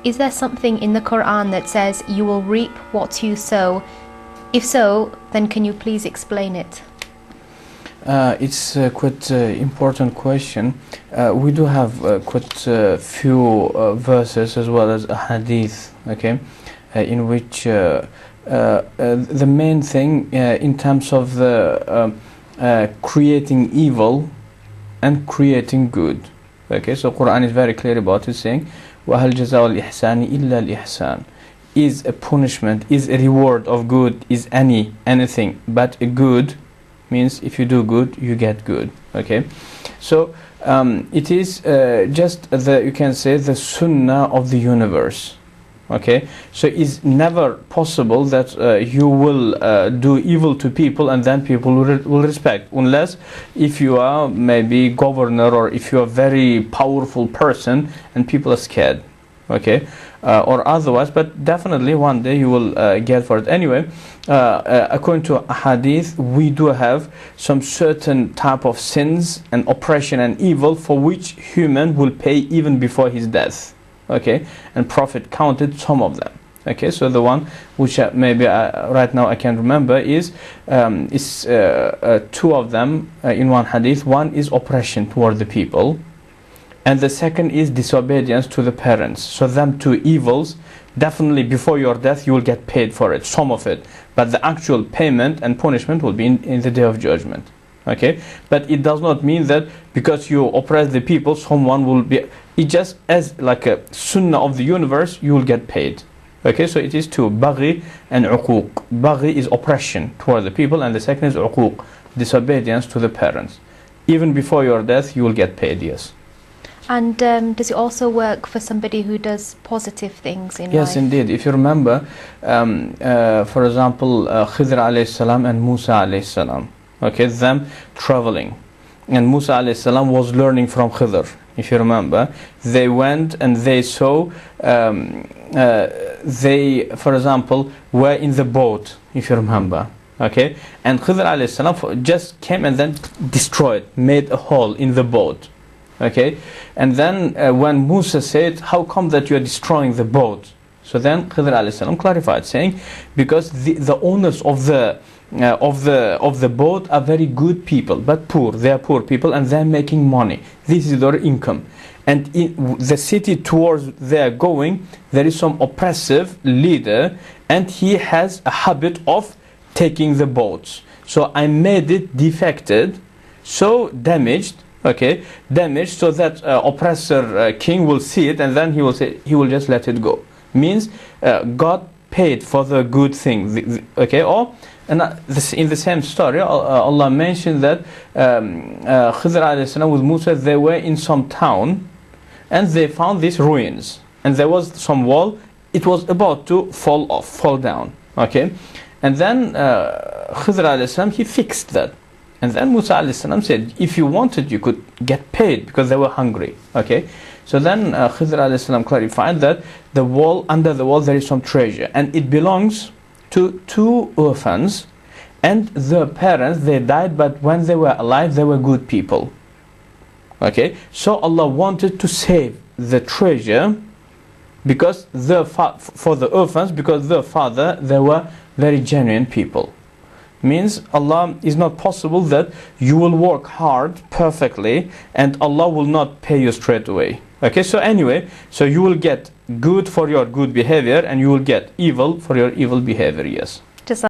is there something in the Quran that says you will reap what you sow? If so, then can you please explain it? It's quite important question. We do have quite few verses as well as a hadith, okay, in which the main thing in terms of the creating evil and creating good. Okay, so Quran is very clear about it, saying وَهَلْ جَزَاءُ الْإِحْسَانِ إِلَّا الْإِحْسَانِ. Is a punishment, is a reward of good, is anything but a good, means if you do good you get good. Okay, so it is just the, you can say, the sunnah of the universe. Okay, so it's never possible that you will do evil to people and then people will respect, unless if you are maybe governor or if you are a very powerful person and people are scared. Okay, or otherwise, but definitely one day you will get for it. Anyway, according to a hadith, we do have some certain type of sins and oppression and evil for which human will pay even before his death. Okay, and Prophet counted some of them. Okay, so the one which maybe right now I can remember is two of them in one hadith. One is oppression toward the people, and the second is disobedience to the parents. So them two evils, definitely before your death you will get paid for it, some of it, but the actual payment and punishment will be in the day of judgment. Okay, but it does not mean that because you oppress the people someone will be, it just as like a sunnah of the universe, you will get paid. Okay, so it is two, baghi and uquq. Baghi is oppression toward the people, and the second is uquq, disobedience to the parents. Even before your death you will get paid, yes. And does it also work for somebody who does positive things in life? Yes, indeed. If you remember, for example, Khidr alayhi salam and Musa alayhi salam, okay, them traveling, and Musa alayhi salam was learning from Khidr. If you remember, they went and they saw, they, for example, were in the boat, if you remember, okay, and Khidr alayhi salam just came and then destroyed, made a hole in the boat, okay, and then when Musa said, how come that you are destroying the boat? So then Khidr alayhi salam clarified, saying, because the owners of the boat are very good people, but poor. They are poor people and they are making money. This is their income. And in the city towards they are going, there is some oppressive leader and he has a habit of taking the boats. So I made it defected, so damaged, okay, damaged, so that oppressor king will see it and then he will say, he will just let it go. Means God paid for the good thing, okay, or and in the same story, Allah mentioned that Khidr alayhi salam with Musa, they were in some town and they found these ruins and there was some wall, it was about to fall down, okay, and then Khidr alayhi salam, he fixed that, and then Musa alayhi salam said, if you wanted you could get paid because they were hungry, okay. So then Khidr alayhi salam clarified that the wall, under the wall there is some treasure and it belongs to two orphans, and the parents, they died, but when they were alive they were good people. Okay, so Allah wanted to save the treasure because for the orphans, because their father, they were very genuine people. Means Allah is not possible that you will work hard perfectly and Allah will not pay you straight away. Okay, so anyway, so you will get good for your good behavior and you will get evil for your evil behavior, yes.